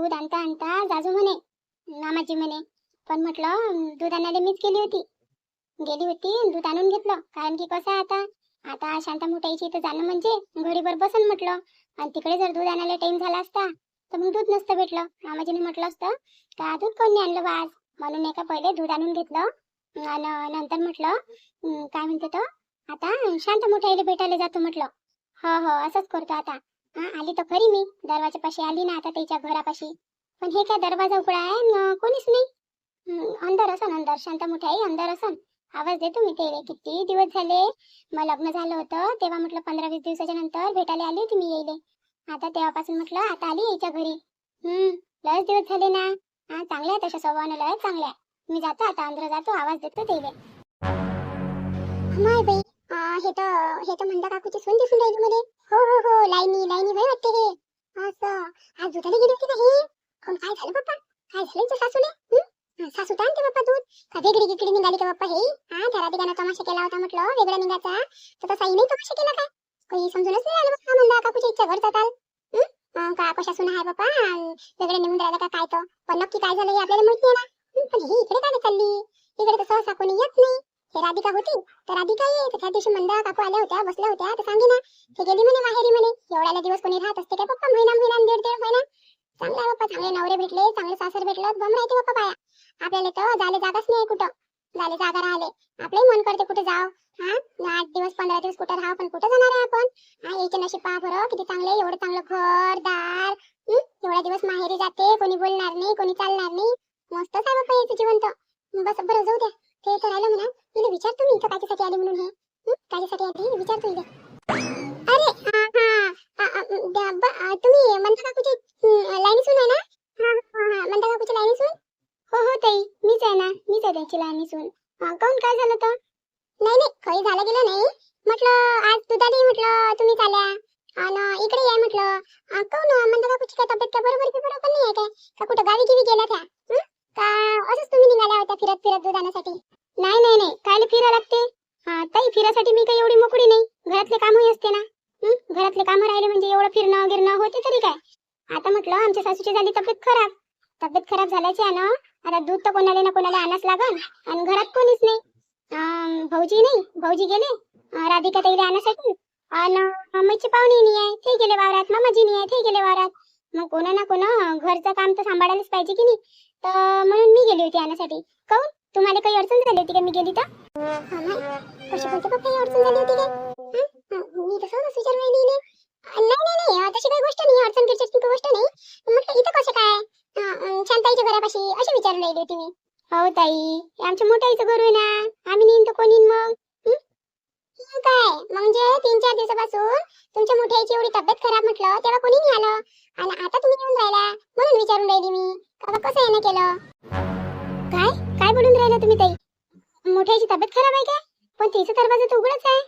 दूध आणता आणता जाजू म्हणे मामाजी म्हणे, पण म्हटलं दूध आणायला मीच गेली होती दूध आणून घेतलं. कारण की कसं आहे आता शांता मोठ्याची इथे जाणं म्हणजे घडीभर बसन म्हटलं, आणि तिकडे जर दूध आणायला टाइम झाला असता तर मग दूध नसतं भेटलं. मामाजीने म्हटलं असतं का दूध कोण नाही आणलं आज, म्हणून एका पहिले दूध आणून घेतलं आणि नंतर म्हटलं काय म्हणते तो आता शांता मोठ्याला भेटायला जातो म्हटलं. हो असंच करतो आता. आली तर खरी मी दरवाजापाशी आली ना आता त्याच्या घरापाशी, पण हे काय दरवाजा उघडा आहे न कोणीच नाही. अंदर असन अंदर शांता मोठ्याई अंदर असन. आवाज देतो मी ते. किती दिवस झाले मग लग्न झालं होतं तेव्हा म्हटलं 15-20 दिवसाच्या नंतर भेटायला आली होती मी येईले. आता तेव्हापासून म्हटलं आता आली यायच्या घरी. लयच दिवस झाले ना. चांगल्या आहे तशा स्वभावानं, लय चांगल्या. मी जातो आता अंदर जातो, आवाज देतो तेले. माय बाई हे तर मंदा काकूची सून दिसून राहिली मध्ये. हो लाईनी बाई वाटते हे. असं आज दुधाला गेली होती का हे? कोण काय झालं बाप्पा, काय झालं तुझ्या सासूले? सासू तर आणते बाप्पा दूध का वेगळी निघाली का बाप्पा हे? त्या राधिकानं तमाशा केला होता म्हटलं वेगळा निघायचा, तर तसा नाही तमाशा केला काय? काही समजूनच नाही आलं बाप्पा मंदा काकूच्या इच्छा घरचा चाल. का कशा सुना आहे बाप्पा वेगळे निघून राहिला का काय? तो पण नक्की काय झालं हे आपल्याला माहित नाही ना. पण ही इकडे काय चालली? इकडे तर सहसा कोणी येत नाही. हे राधिका होती तर राधिका ये तर त्या दिवशी मंदा काकू आल्या होत्या बसल्या होत्या तर सांगे ना ते गेली म्हणे माहेरी म्हणे. एवढ्याला दिवस कोणी राहत असते काय बाप्पा? महिना दीड महिना. चांगला बाप्पा, चांगले नवरे भेटले, चांगले सासर भेटलं, बम राहते बाप्पा बाया. आपल्याला तर जाले जागाच नाही कुठं. जाले जागा राहिले आपलंही मन करते कुठे जाव. 8 दिवस 15 दिवस कुठं राहा, पण कुठं जाणार आहे आपण? याचे नशीब पहा बरं किती चांगले, एवढं चांगलं घर दार. एवढ्या दिवस माहेरी जाते, कोणी बोलणार नाही, कोणी चालणार नाही. मस्तच आहे बाप्पा याचं जीवन तर. बस बरं जाऊ द्या, ते तर राहिलं म्हणा. तिला विचारतो मी इथं कायच्यासाठी आली म्हणून. हे कायच्यासाठी आली विचारतो इथे. अरे तुम्ही मंदा काकूची लाईनी सून आहे ना? मंदा काकूची लाईनी सून. हो ताई मीच आहे ना, मीच आहे त्यांची लाईनी सून. काऊन काय झालं तर? नाही काही झालं गेलं नाही. म्हटलं आज दुधाली म्हटलं तुम्ही आल्या आणि इकडे याय म्हटलं. काऊन मंदा काकूची काय तब्येत काय बरोबर नाही आहे काय? का कुठं गावी गिवी गेल्या त्या? का असंच तुम्ही निघाल्या होत्या फिरत दूध आणण्यासाठी? नाही कायले फिरा लागते? ताई फिरासाठी मी काही एवढी मोकळी नाही, घरातले कामही असते ना. घरातले काम राहिले म्हणजे एवढं फिरणं गिरणं होते तरी काय. आता म्हटलं आमच्या सासूची झाली तब्येत खराब झाल्याची आहे ना. आता दूध तर कोणाला ना कोणाला आणाच लागल आणि घरात कोणीच नाही. भाऊजी गेले राधिका ताईला आणण्यासाठी, आणि मम्मीची पाहुणी नाही आहे ते गेले वावरात, मामाजी नाही आहे ते गेले वावरात. मग कोणा ना कोणा घरचं काम तर सांभाळायलाच पाहिजे की नाही, तर म्हणून मी गेली होती आणण्यासाठी. काऊन तुम्हाला काही अडचण झाली होती का मी गेली तर? कशी बोलते पप्पा, अडचण झाली होती काय? मी तसं विचार नाही तशी काही गोष्ट नाही, अडचण गिरचण गोष्ट नाही. म्हटलं इथं कसं काय शांताईच्या घरापाशी असे विचारून राहिले होते मी. हो ताई आमच्या मोठ्याईचं घर आहे ना, आम्ही नेईन तर कोणी मग? काय म्हणजे 3-4 दिवसापासून तुमच्या मोठ्याईची एवढी तब्येत खराब म्हटलं तेव्हा कोणी नाही आलं, आणि आता तुम्ही येऊन राहिला म्हणून विचारून राहिली मी का कसं यानं केलं. काय बोलून राहिला तुम्ही ताई? मोठ्याची तब्येत खराब आहे का? पण तिचा दरवाजा तर उघडच आहे.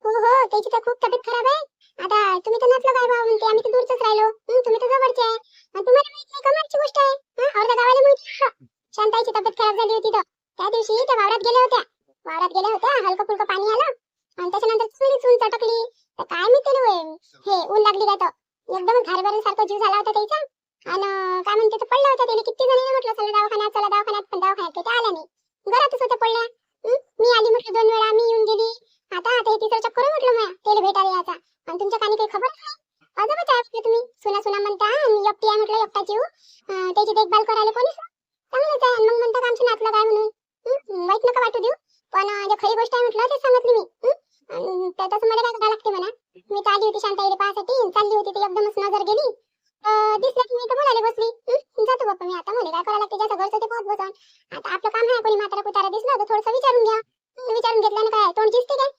हो त्याची तर खूप तब्येत खराब आहे. आता तुम्ही तर नसलं काय भाव म्हणते, आम्ही तर दूरच राहिलो. तुम्ही तर जवळचे आहे, तुम्हाला माहित नाही कमालची गोष्ट आहे. अर्ध्या गावाला माहिती शांताईची तब्येत खराब झाली होती तर त्या दिवशी त्या वावरात गेल्या होत्या हलकं फुलकं पाणी आलं आणि त्याच्यानंतर चुली चूल चटकली. तर काय मी त्याला हे ऊन लागली का तर एकदम घारभरल्यासारखं जीव झाला होता त्याचा. आणि काय म्हणते तर पडला होता त्याने. किती जणी म्हटलं चला दवाखान्यात पण दवाखान्यात काही आला नाही, घरातच होत्या पडल्या. मी आली म्हटलं 2 वेळा, मी येऊन गेली. आता हे तिसरं चक्कर म्हटलं मला त्याला भेटायला यायचा, आणि तुमच्या कानी काही खबर नाही. अजबच आहे तुम्ही सुना म्हणता आणि एकटी आहे म्हटलं एकटा जीव त्याची देखभाल करायला कोणीच चांगलंच आहे. मग म्हणता आमचं नातलं काय म्हणून वाईट नका वाटू देऊ, पण जे खरी गोष्ट आहे म्हटलं ते सांगितली मी. तर तसं मला काय करावं लागते म्हणा. मी तर आली होती शांताईला पाहासाठी, चालली होती ती एकदमच नजर गेली, दिसलं की मी तर बोलायला बसली. जातो बाप्पा मी आता, मला काय करावं लागते ज्याचं घरचं ते पाहत बसन. आता आपलं काम आहे, कोणी म्हातारा कुतारा दिसलं तर थोडंसं विचारून घ्या. विचारून घेतल्यानं काय तोंड दिसते काय?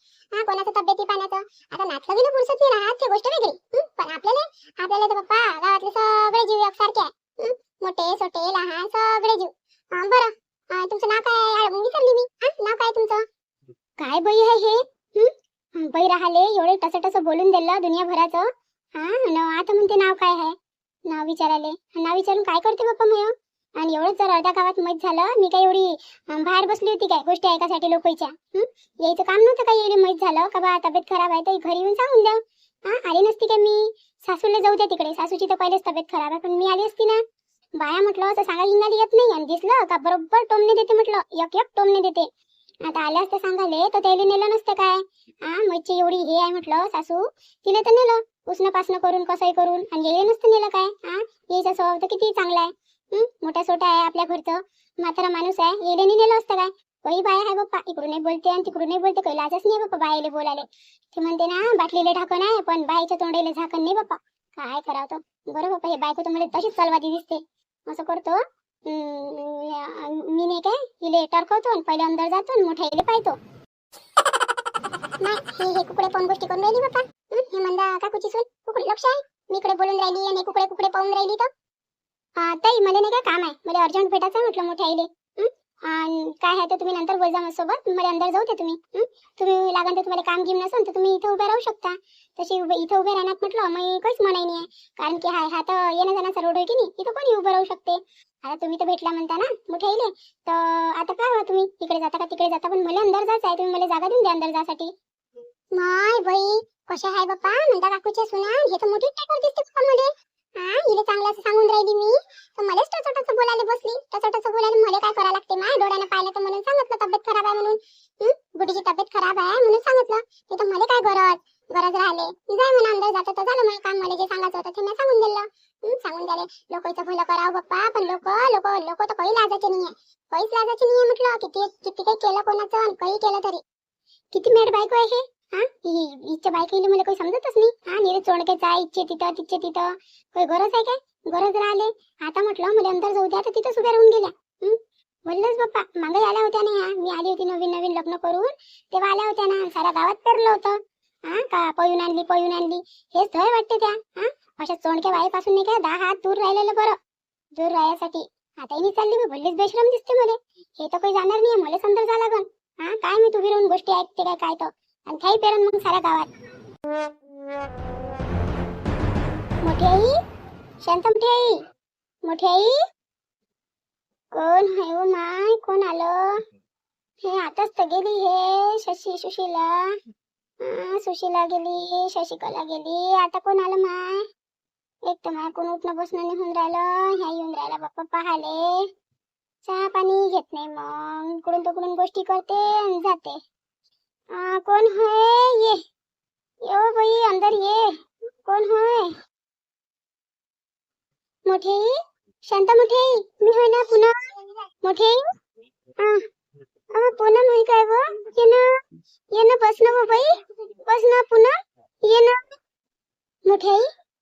कोणाचं तब्येती पाण्याचं आता नातलं गेलं पुरुषच नाही राहत ते गोष्ट वेगळी. पण आपल्याला तर बाप्पा गावातले सगळे जीव एकसारखे आहे, मोठे छोटे लहान सगळे जीव. बरं तुमचं नाव काय विसरली मी. नाव काय तुमचं? काय बाई आहे हे? बाई राहिले एवढे टसटस बोलून दिलं दुनियाभराचं. आता म्हणते नाव काय आहे? नाव विचारून काय करते बाप्पा मग? आणि एवढंच जर अर्ध्या गावात माहीत झालं, मी काय एवढी बाहेर बसली होती काय गोष्टी ऐकासाठी लोकांच्या? यायचं काम नव्हतं काय एवढी माहीत झालं का बा तब्येत खराब आहे तर घरी येऊन सांगून द्या. आली नसती का मी? सासूला जाऊ द्या तिकडे, सासूची तर पहिलेच तब्येत खराब आहे, पण मी आली असती ना. बाया म्हटलं असं सांगा हिंगाली येत नाही, आणि दिसलं का बरोबर टोमणे देते, म्हटलं एक एक टोमणे देते. आता आले असते सांगाले तर त्याला नेलं नसतं काय. मैची एवढी हे आहे म्हटलं सासू, तिला तर नेलं उसनं पासनं करून कसंही करून, आणि यायला नसतं नेलं काय. याचा स्वभाव तर किती चांगला आहे, मोठा सोटा आहे आपल्या घरचं, म्हातारा माणूस आहे, यायला नाही नेलं असतं काय. काही बाया आहे बाप्पा, इकडूनही बोलते आणि तिकडूनही बोलते, काही लाजच नाही बाप्पा बायाले बोलाले. ते म्हणते ना बाटलीले ढाकण आहे पण बाईच्या तोंडाले झाकण नाही बाप्पा. काय करावं तर. बरं बाप्पा, हे बायको तर मला तशीच चालवादी दिसते. असं करतो, मी नाही काय इले टरकवतो आणि पहिले अंदर जातो आणि मोठ्या इले पाहतो. नाही हे कुकडे पाहून गोष्टी करून राहिली बाप्पा. हे मंदा काकूची सून कुकडे लक्ष आहे, मी इकडे बोलून राहिली आणि कुकडे कुकडे पाहून राहिली तर. ताई मला नाही काय काम आहे, मला अर्जंट भेटायचं आहे म्हटलं मोठ्या आईले. काय आहे तर तुम्ही नंतर बोल जा माझ्यासोबत, मला अंदर जाऊ दे तुम्ही. तुम्ही लागन तर तुम्हाला काम घेऊन नसेल तर तुम्ही इथे उभे राहू शकता. तशी इथे उभे राहण्यात म्हटलं मी काहीच म्हणाई नाही आहे, कारण की हा तर येण्या जाण्याचा रोड आहे की नाही, इथं कोणी उभं राहू शकते. आता तुम्ही तर भेटला म्हणता ना मोठ्या आईले, तर आता काय तुम्ही इकडे जाता का तिकडे जाता, पण मला अंदर जायचं आहे, तुम्ही मला जागा देऊन द्या अंदर जासाठी. माय बाई कशा आहे बाप्पा म्हणता काकूच्या सुना, हे तर मोठी टाकर दिसते फोनमध्ये. हिला चांगलं असं सांगून राहिली मी, तर मलाच टचटच बोलायला बसली. टचटच बोलायला मला काय करावं लागते, माझ्या डोळ्याने पाहिलं तर म्हणून सांगितलं तब्येत खराब आहे म्हणून. गुडीची तब्येत खराब आहे म्हणून सांगितलं. ते तर मला काय गरज राहिले, जाय म्हणा अंदर जातं तर झालं. मला काम मला जे सांगायचं होतं ते मी सांगून दिलं. सांगून द्याले लोकांचं भलं करावं बाप्पा, पण लोक लोक लोक तर काही लाजायचे नाहीये, काहीच लाजायचे नाहीये म्हटलं. किती किती काही केलं कोणाचं आणि काही केलं तरी. किती मेड बायको आहे हे. इच्छा बायकोला मला काही समजतच नाही. निरे चोंडकेचा इच्छे तिथं तिथे तिथं, काही गरज आहे काय. गरज राहिले आता म्हटलं मला अंदर जाऊ द्या, तर तिथंच उभ्या राहून गेल्या. बोललंच बाप्पा, मागे आल्या होत्या ना, मी आली होती नवीन नवीन लग्न करून, तेव्हा आल्या होत्या ना, साऱ्या गावात पेरलं होतं. का पळून आणली हेच धय वाटते त्या. अशा चोंडक्या बाईपासून नाही काय 10 हात दूर राहिलेलं बरं, दूर राहायसाठी. आता मी चालली, मी भल्लीच बेशरम दिसते मला. हे तर काही जाणार नाही, मला अंदर जा लागन. काय मी तुझी राहून गोष्टी ऐकते काय तर, आणि काही पेरण मग साऱ्या गावात. मोठी आई, शांत मोठी आई, मोठी आई. कोण आहे हो माय, कोण आलं. हे आताच तर गेली हे सुशीला. सुशीला गेली, शशिकला गेली, आता कोण आलं माय. एक तर माय कोण उठणं बसणं निघून राहिलं, ह्या येऊन राहिला बाप्पा पाहाले. चहा पाणी घेत नाही, मग इकडून तिकडून गोष्टी करते आणि जाते. कोण होय, ये यो बाई अंदर ये, कोण होय. मोठे शांता, मोठे मी होय ना पुन्हा. मोठे पूनम होई काय व, ये ना बस ना बाई, बस ना पुन्हा, ये ना. मोठे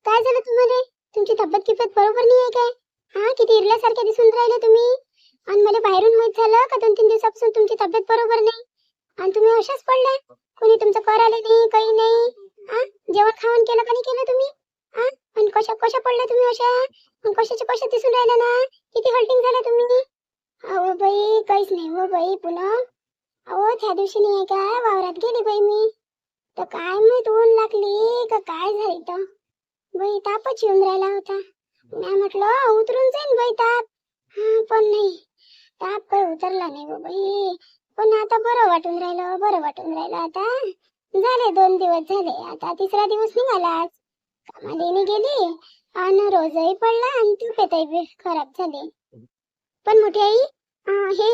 काय झालं तुम्हाला, तुमची तब्येत किफत बरोबर नाही आहे काय. किती इरल्यासारखे दिसून राहिले तुम्ही, आणि मला बाहेरून माहित झालं का 2-3 दिवसापासून तुमची तब्येत बरोबर नाही, आणि तुम्ही अशाच पडल्या. कोणी तुमचं कर आले नाही, काही नाही. जेवण खावण केलं का नाही केलं तुम्ही. आणि कशा कशा पडल्या तुम्ही अशा, कशाच्या कशा दिसून राहिल्या ना, किती हल्टिंग झाल्या तुम्ही. अहो बाई काहीच नाही हो बाई पुन्हा. अहो त्या दिवशी नाही काय वावरात गेली बाई मी, तर काय माहित ऊन लागली का काय झाली तर बाई, तापच येऊन राहिला होता. मी म्हटलं उतरून जाईन बाई ताप, पण नाही, ताप काही उतरला नाही हो बाई. पण आता बरं वाटून राहिलं आता. झाले 2 दिवस झाले, आता 3रा दिवस निघाला आज. कामाला गेली आणि रोजही पडला आणि तब्येतही खराब झाली. पण मोठी आई,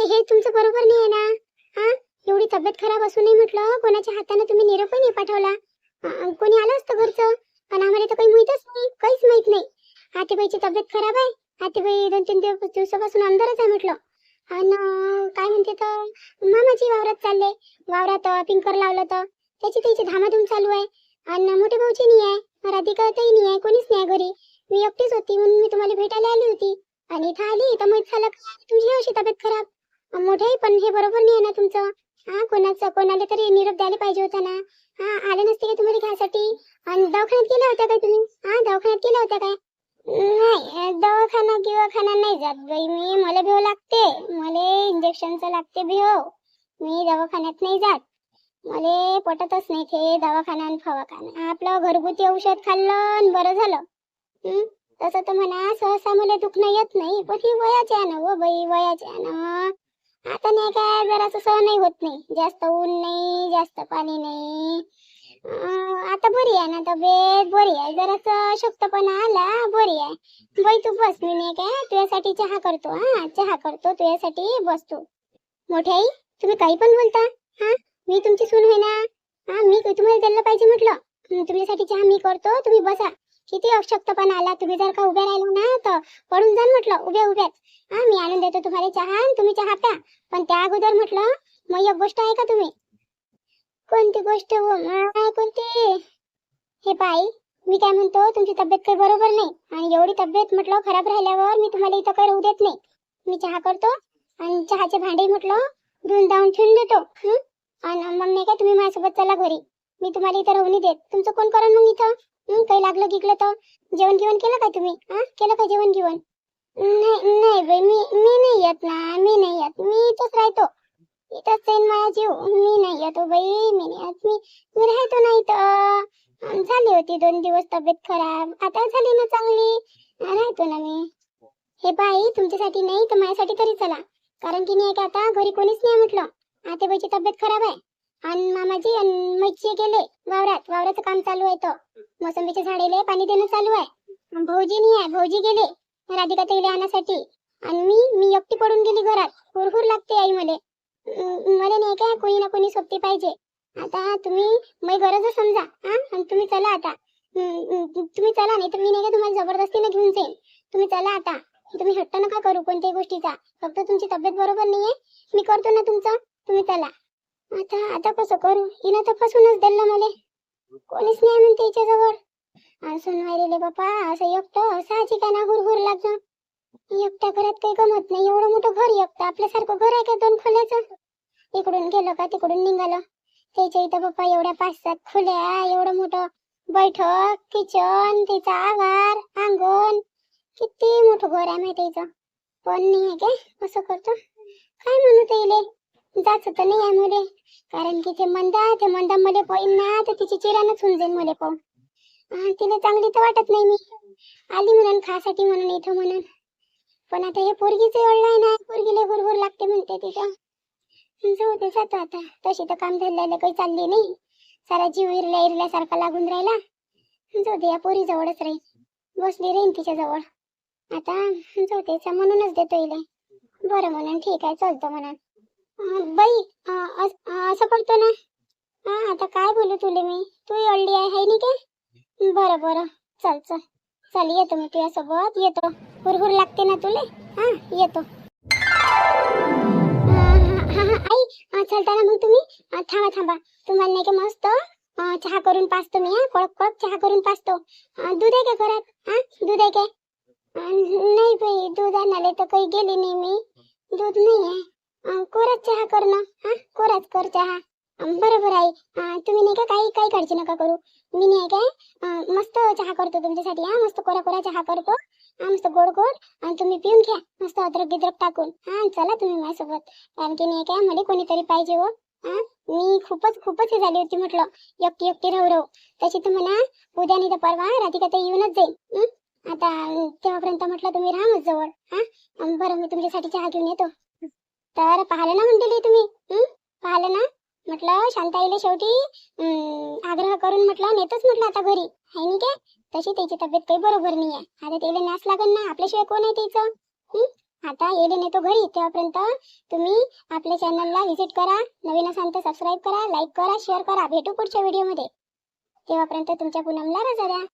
हे तुमचं बरोबर नाही आहे ना. एवढी तब्येत खराब असूनही म्हटलं कोणाच्या हाताने तुम्ही निरोपही नाही पाठवला. कोणी आलं असतं घरचं, पण आम्हाला तर काही माहितच नाही, काहीच माहित नाही. आतेबाईची तब्येत खराब आहे, आतेबाई 2-3 दिवसापासून अंदरच आहे म्हटलं. आणि काय म्हणते तर मामाची वावरात चालले, वावरात पिंकर लावलं तर त्याची धामाधूम चालू आहे. आणि मोठे भाऊची नाही आहे, राधिका ताई नाही आहे, कोणीच नाही घरी. मी एकटीच होती म्हणून मी तुम्हाला भेटायला आली होती, आणि इथं आली तर माहित झालं तुझी अशी तब्येत खराब. मोठे पण हे बरोबर नाही आहे ना तुमचं. कोणाला तरी निरोप द्यायला पाहिजे होता ना. आले नसते का तुम्हाला घ्यायसाठी. आणि दवाखान्यात गेल्या होत्या काय तुम्ही. दवाखान्यात गेल्या होत्या काय. नाही दवाखाना नाही जात बाई मी, मला भेव लागते, मला इंजेक्शनचं लागते भेव. मी दवाखान्यात नाही जात, मला पटतच नाही ते दवाखाना आणि फवाखाना. आपलं घरगुती औषध खाल्लं आणि बरं झालं. तसं तर म्हणा सहसा मला दुखणं येत नाही, पण ही वयाचे आहे ना हो बाई, वयाचे आहे ना. आता नाही काय जरासं सहनही होत नाही, जास्त ऊन नाही जास्त पाणी नाही. आता बरी आहे ना तब्येत, बरी आहे. जरासं शक्तपणा आला, बरी आहे. बाई तू बस, मी नाही काय तुझ्यासाठी चहा करतो. हा, चहा करतो तुझ्यासाठी, बस तू. मोठी आई, तुम्ही काही पण बोलता. हा, मी तुमची सून आहे ना. हा, मी तुम्हाला द्यायला पाहिजे म्हटलं. तुमच्यासाठी चहा मी करतो, तुम्ही बसा. किती अशक्तपणा आला, तुम्ही जर का उभ्या राहिला ना तर पडून जाल म्हटलं, उभ्या उभ्याच. हा, मी आणून देतो तुम्हाला चहा आणि तुम्ही चहा प्या. पण त्या अगोदर म्हटलं मग एक गोष्ट आहे का तुम्ही? कोणती गोष्ट हो कोणती? हे पाई, मी काय म्हणतो, तुमची तब्येत काही बरोबर नाही आणि एवढी तब्येत म्हटलं खराब राहिल्यावर मी तुम्हाला इथं काही राहू देत नाही. मी चहा करतो आणि चहाचे भांडे म्हटलं धुवून धावून ठेवून देतो. आणि मग नाही का तुम्ही माझ्यासोबत चला घरी. मी तुम्हाला इथं राहू नाही देत. तुमचं कोण करण मग इथं? काही लागलं गिगलं तर? जेवण गिवण केलं काय तुम्ही? हा, केलं का जेवण गिवण? नाही नाही बाई, मी नाही येत ना, मी नाही येत. मी इथंच राहतो. इथंच आहे माझा जीव. मी नाही येतो बाई, मी नाही येत. मी राहतो ना इथं. झाली होती 2 दिवस तब्येत खराब, आता झाली ना चांगली. राहतो ना मी. हे बाई, तुमच्यासाठी नाही तर माझ्यासाठी तरी चला. कारण की नाही का आता घरी कोणीच नाही म्हटलं. आतेबाईची तब्येत खराब आहे आणि मामाजी आणि मैची गेले वावरात. वावराचं काम चालू आहे. तर मोसंबीच्या झाडेले पाणी देणं चालू आहे. भाऊजी नाही आहे, भाऊजी गेले राधिका ताईला आणण्यासाठी. आणि मी एकटी पडून गेली घरात. हुरहुर लागते आई मले. मला नाही का कोणी ना कोणी सोबती पाहिजे. आता तुम्ही मै गरज समजा. हा, आणि तुम्ही चला आता. तुम्ही चला, नाही तर मी नाही का तुम्हाला जबरदस्तीने घेऊन जाईन. तुम्ही चला आता. तुम्ही हट्ट नका करू कोणत्याही गोष्टीचा. फक्त तुमची तब्येत बरोबर नाहीये, मी करतो ना तुमचं. तुम्ही चला. आता आता कसं करू? हिनं तर फसूनच दिलं मला. कोणीच नाही म्हणते हिच्याजवळ. असं नाही रे बापा, असं एकटं साहजिक आहे ना, हुरहुर लागणं. एकट्या घरात काही गमत नाही. एवढं मोठं घर एकटं, आपल्यासारखं घर आहे का 2 खोल्याचं? इकडून गेलं का तिकडून निघालं. त्याच्या इथं बाप्पा एवढ्या 5-7 खोल्या, एवढं मोठं बैठक, किचन, त्याचा आवार, अंगण. किती मोठं घर आहे माहिती हिचं. पण नाही आहे काय असं करतो. काय म्हणू त्याले, जायचं तर नाही आहे मले. कारण की ते मंदा मले पाहिन ना तर तिची चिरानच होऊन जाईल मले पाहून. तिला चांगली तर वाटत नाही मी. आली म्हणून खासाठी म्हणून इथं म्हणून. पण आता हे पोरगीचं एवढं आहे ना, पोरगीला हुरहुर लागते म्हणते तिथं. जाऊ दे, जातो आता. तशी तर काम धरल्याला काही चालली नाही. सारा जीव इरल्यासारखा लागून राहिला. जाऊ दे, या पोरी जवळच राहील. बसली राहीन तिच्या जवळ. आता जाऊ दे, म्हणूनच देतो इले. बरं म्हणून ठीक आहे, चालतं म्हणून. बाई, असं करतो ना. हा, आता काय बोलू तुले मी? तू अडली आहे हाय नाही काय? बरं बरं, चल चल चल, येतो मी तुझ्यासोबत. येतो. हुरहुर लागते ना तुले? हा, येतो. आई, चलताना मग तुम्ही थांबा. तुम्हाला नाही का मस्त चहा करून पाचतो मी. कडक कडक चहा करून पाचतो. दूध आहे का घरात? हा, दूध आहे काय? नाही बाई, दूध आणायला तर काही गेली नाही मी. दूध नाही आहे. कोराच चहा कर ना. हा, कोराच कर चहा. बरोबर आहे. तुम्ही नाही का काही काळजी नका करू. मी नाही काय मस्त चहा करतो तुमच्यासाठी. हा, मस्त कोरा कोरा चहा करतो. मस्त गोड गोड. आणि तुम्ही पिऊन घ्या मस्त अद्रक गिद्रक टाकून. हा, चला तुम्ही माझ्यासोबत. कारण की नाही काय मला कोणीतरी पाहिजे हो. मी खूपच हे झाली होती म्हटलं, एकटी राहू. तशी तर म्हणा उद्या नाही तर परवा राधिका ताई येऊनच जाईल. आता तेव्हापर्यंत म्हटलं तुम्ही राहा मग जवळ. हा, बरं, मी तुमच्यासाठी चहा घेऊन येतो. तर पाहिलं ना म्हणते तुम्ही? पाहिलं ना म्हटलं, शांताईला शेवटी आग्रह करून म्हटलं नेतोच म्हटलं आता घरी. हाय नाही काय? तशी त्याची तब्येत काही बरोबर नाही आहे. आता त्याला न्यास लागन ना, आपल्याशिवाय कोण आहे त्याचं? आता येले नेतो घरी. तेव्हापर्यंत तुम्ही आपल्या चॅनलला व्हिजिट करा. नवीन असाल तर सबस्क्राईब करा, लाईक करा, शेअर करा. भेटू पुढच्या व्हिडिओमध्ये. तेव्हापर्यंत तुमच्या पूनमला रजा द्या.